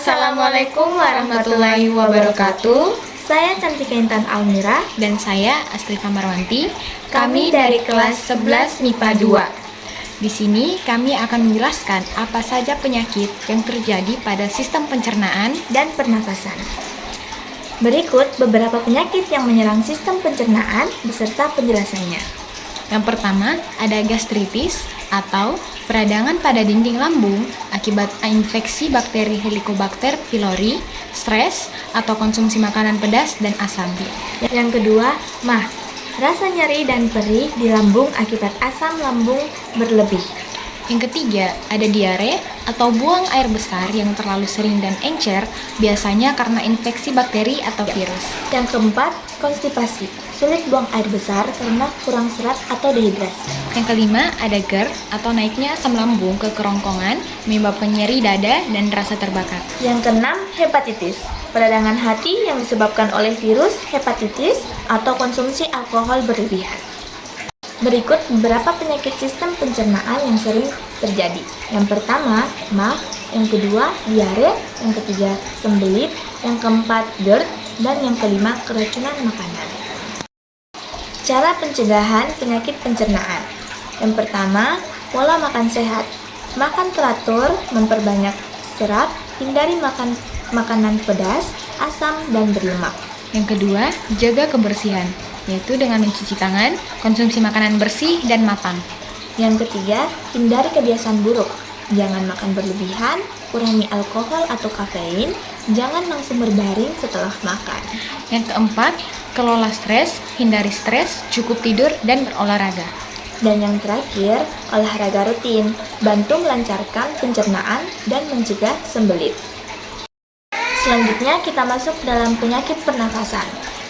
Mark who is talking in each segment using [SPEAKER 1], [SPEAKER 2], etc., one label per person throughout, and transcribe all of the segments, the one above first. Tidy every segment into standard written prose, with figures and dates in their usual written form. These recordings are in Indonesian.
[SPEAKER 1] Assalamualaikum warahmatullahi wabarakatuh.
[SPEAKER 2] Saya Cantika Intan Almira
[SPEAKER 1] Dan saya Astrika Marwanti.
[SPEAKER 2] Kami dari kelas 11 MIPA 2.
[SPEAKER 1] Di sini kami akan menjelaskan apa saja penyakit yang terjadi pada sistem pencernaan
[SPEAKER 2] dan pernafasan. Berikut beberapa penyakit yang menyerang sistem pencernaan beserta penjelasannya.
[SPEAKER 1] Yang pertama ada gastritis atau peradangan pada dinding lambung akibat infeksi bakteri Helicobacter pylori, stres, atau konsumsi makanan pedas dan asam.
[SPEAKER 2] Yang kedua, MAH, rasa nyeri dan perih di lambung akibat asam lambung berlebih.
[SPEAKER 1] Yang ketiga, ada diare atau buang air besar yang terlalu sering dan encer, biasanya karena infeksi bakteri atau virus.
[SPEAKER 2] Yang keempat, konstipasi, sulit buang air besar karena kurang serat atau dehidrasi.
[SPEAKER 1] Yang kelima, ada GERD atau naiknya asam lambung ke kerongkongan, menyebabkan nyeri dada dan rasa terbakar.
[SPEAKER 2] Yang keenam, hepatitis, peradangan hati yang disebabkan oleh virus hepatitis atau konsumsi alkohol berlebihan. Berikut beberapa penyakit sistem pencernaan yang sering terjadi. Yang pertama, MAH, yang kedua, diare, yang ketiga, sembelit, yang keempat, GERD, dan yang kelima, keracunan makanan. Cara pencegahan penyakit pencernaan. Yang pertama, pola makan sehat. Makan teratur, memperbanyak serat, hindari makan makanan pedas, asam, dan berlemak.
[SPEAKER 1] Yang kedua, jaga kebersihan, yaitu dengan mencuci tangan, konsumsi makanan bersih dan matang.
[SPEAKER 2] Yang ketiga, hindari kebiasaan buruk. Jangan makan berlebihan, kurangi alkohol atau kafein, jangan langsung berbaring setelah makan.
[SPEAKER 1] Yang keempat, kelola stres, hindari stres, cukup tidur, dan berolahraga.
[SPEAKER 2] Dan yang terakhir, olahraga rutin, bantu melancarkan pencernaan dan mencegah sembelit. Selanjutnya kita masuk dalam penyakit pernafasan.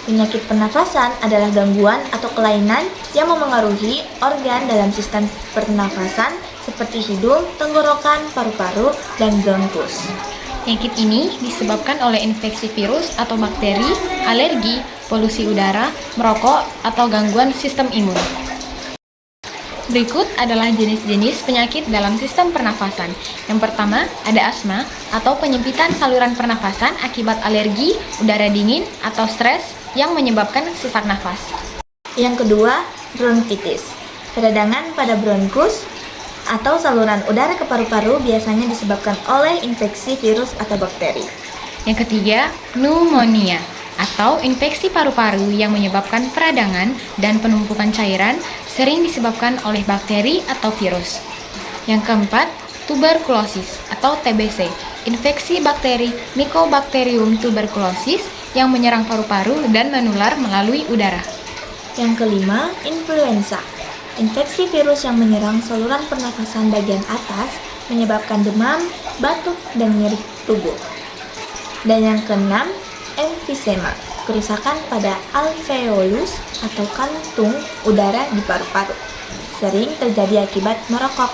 [SPEAKER 2] Penyakit pernafasan adalah gangguan atau kelainan yang memengaruhi organ dalam sistem pernafasan seperti hidung, tenggorokan, paru-paru, dan bronkus.
[SPEAKER 1] Penyakit ini disebabkan oleh infeksi virus atau bakteri, alergi, polusi udara, merokok, atau gangguan sistem imun. Berikut adalah jenis-jenis penyakit dalam sistem pernafasan. Yang pertama, ada asma atau penyempitan saluran pernafasan akibat alergi, udara dingin, atau stres yang menyebabkan sesak nafas.
[SPEAKER 2] Yang kedua, bronkitis, peradangan pada bronkus atau saluran udara ke paru-paru biasanya disebabkan oleh infeksi virus atau bakteri.
[SPEAKER 1] Yang ketiga, pneumonia atau infeksi paru-paru yang menyebabkan peradangan dan penumpukan cairan, sering disebabkan oleh bakteri atau virus. Yang keempat, tuberkulosis atau TBC, infeksi bakteri Mycobacterium tuberculosis yang menyerang paru-paru dan menular melalui udara.
[SPEAKER 2] Yang kelima, influenza, infeksi virus yang menyerang saluran pernafasan bagian atas, menyebabkan demam, batuk, dan nyeri tubuh. Dan yang keenam, emfisema, kerusakan pada alveolus atau kantung udara di paru-paru, sering terjadi akibat merokok.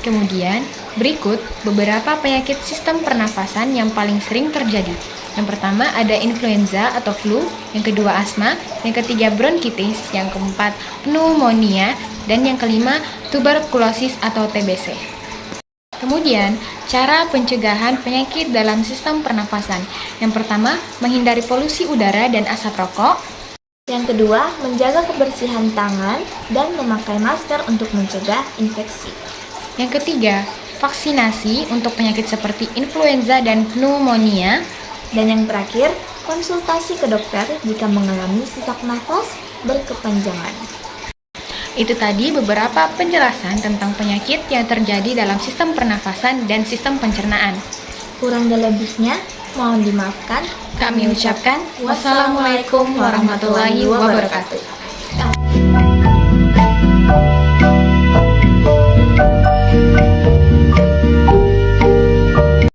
[SPEAKER 1] Kemudian, berikut beberapa penyakit sistem pernafasan yang paling sering terjadi. Yang pertama ada influenza atau flu, yang kedua asma, yang ketiga bronkitis, yang keempat pneumonia, dan yang kelima tuberkulosis atau TBC. Kemudian, cara pencegahan penyakit dalam sistem pernafasan. Yang pertama, menghindari polusi udara dan asap rokok.
[SPEAKER 2] Yang kedua, menjaga kebersihan tangan dan memakai masker untuk mencegah infeksi.
[SPEAKER 1] Yang ketiga, vaksinasi untuk penyakit seperti influenza dan pneumonia.
[SPEAKER 2] Dan yang terakhir, konsultasi ke dokter jika mengalami sesak nafas berkepanjangan.
[SPEAKER 1] Itu tadi beberapa penjelasan tentang penyakit yang terjadi dalam sistem pernafasan dan sistem pencernaan.
[SPEAKER 2] Kurang dan lebihnya, mohon dimaafkan.
[SPEAKER 1] Kami ucapkan wassalamualaikum warahmatullahi wabarakatuh.